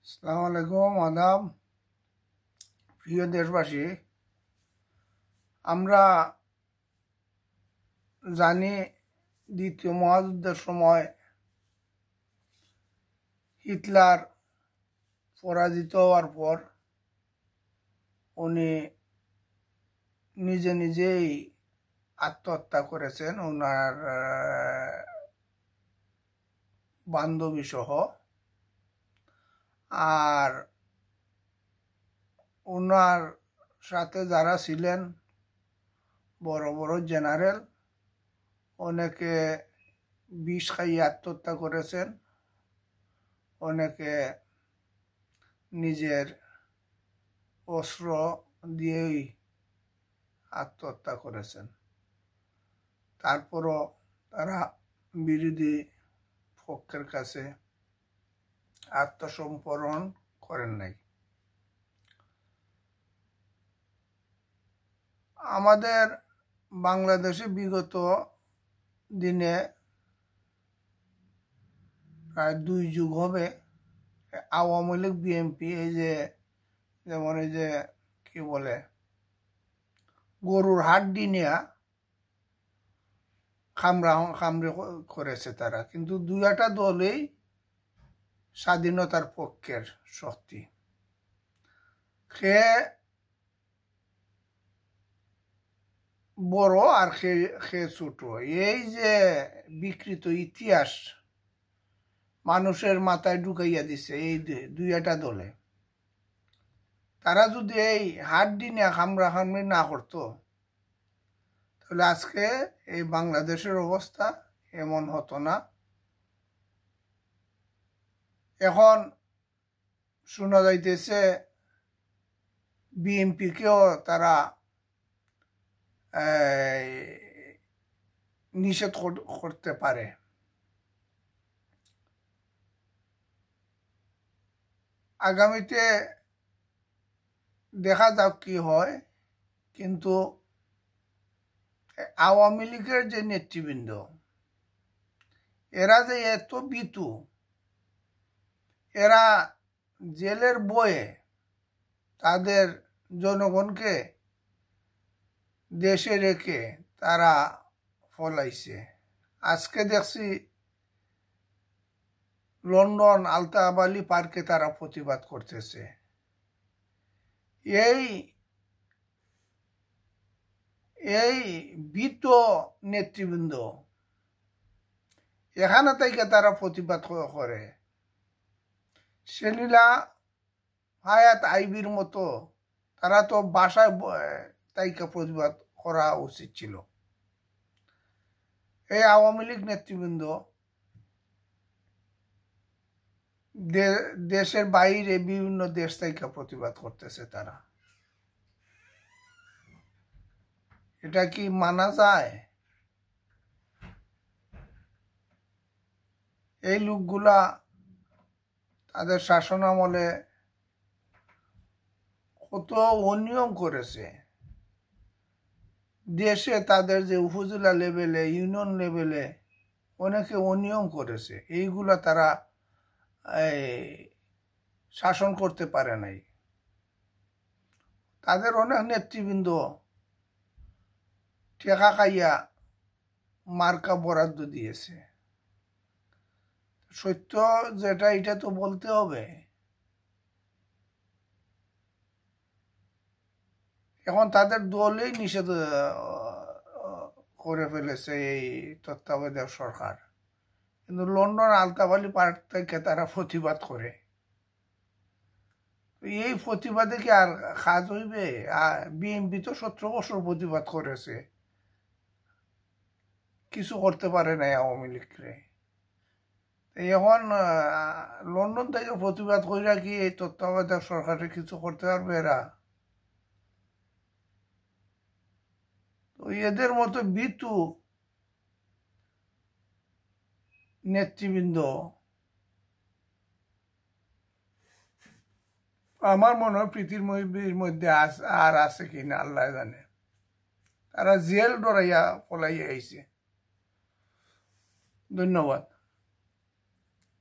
আসসালামু আলাইকুম আদাব। প্রিয় দেশবাসী, আমরা জানি দ্বিতীয় মহাযুদ্ধের সময় হিটলার পরাজিত হওয়ার পর উনি নিজেই আত্মহত্যা করেছেন, ওনার বান্ধবী সহ। আর ওনার সাথে যারা ছিলেন বড় বড় জেনারেল, অনেকে বিষ খাইয়ে আত্মহত্যা করেছেন, অনেকে নিজের অস্ত্র দিয়েই আত্মহত্যা করেছেন। তারপরও তারা বিরোধী পক্ষের কাছে আত্মসমর্পণ করেন নাই। আমাদের বাংলাদেশে বিগত দিনে প্রায় 2 যুগ হবে আওয়ামী লীগ বিএনপি যেমন কি বলে গরুর হাড্ডি নিয়ে খামরে করেছে তারা, কিন্তু 2টা দলই স্বাধীনতার পক্ষের শক্তি। বড় আর খে ছোট, এই যে বিকৃত ইতিহাস মানুষের মাথায় ঢুকাইয়া দিছে এই 2টা দলে। তারা যদি এই হাড্ডি নিয়ে খামরি না করতো, তাহলে আজকে এই বাংলাদেশের অবস্থা এমন হতো না। এখন শোনা যাইতেছে বিএনপিকেও তারা নিষেধ করতে পারে। আগামীতে দেখা যাক কি হয়, কিন্তু আওয়ামী লীগের যে নেতৃবৃন্দ, এরা যে এত ভীতু, এরা জেলের বয়ে তাদের জনগণকে দেশে রেখে তারা ফলাইছে। আজকে দেখছি লন্ডন আলতাবালি পার্কে তারা প্রতিবাদ করতেছে। এই ভীত নেতৃবৃন্দ এখানে থেকে তারা প্রতিবাদ করে। সেলিলা হায়াত আইবির মতো তারা তো বাসায় তাইকে প্রতিবাদ করা উচিত ছিল। এই আওয়ামী লীগ নেতৃবৃন্দ দেশের বাইরে বিভিন্ন দেশ থেকে প্রতিবাদ করতেছে। তারা এটা কি মানা যায়? এই লোকগুলা তাদের শাসন আমলে কত অনিয়ম করেছে। দেশে তাদের যে উপজেলা লেভেলে, ইউনিয়ন লেভেলে অনেকে অনিয়ম করেছে, এইগুলা তারা শাসন করতে পারে নাই। তাদের অনেক নেতৃবৃন্দ টেকা খাইয়া মার্কা বরাদ্দ দিয়েছে। সত্য যেটা এটা তো বলতে হবে। এখন তাদের দলেই নিষেধ করে ফেলেছে এই তত্ত্বাবধায়ক সরকার, কিন্তু লন্ডন আলতাবালি পার্ক থেকে তারা প্রতিবাদ করে। এই প্রতিবাদে কি আর কাজ হইবে? বিএনপি তো 17 বছর প্রতিবাদ করেছে, কিছু করতে পারে নাই আওয়ামী লীগরে। এখন লন্ডন থেকে প্রতিবাদ কইরা কি এই তত্ত্বাবধায়ক সরকারে কিছু করতে পারবে এরা? এদের মতো ভীতু নেতৃবৃন্দ আমার মনে হয় পৃথিবীর মধ্যে আর আছে কিনা আল্লাহ জানে। তারা জেল ডরাইয়া পলাইয়া আইছে। ধন্যবাদ।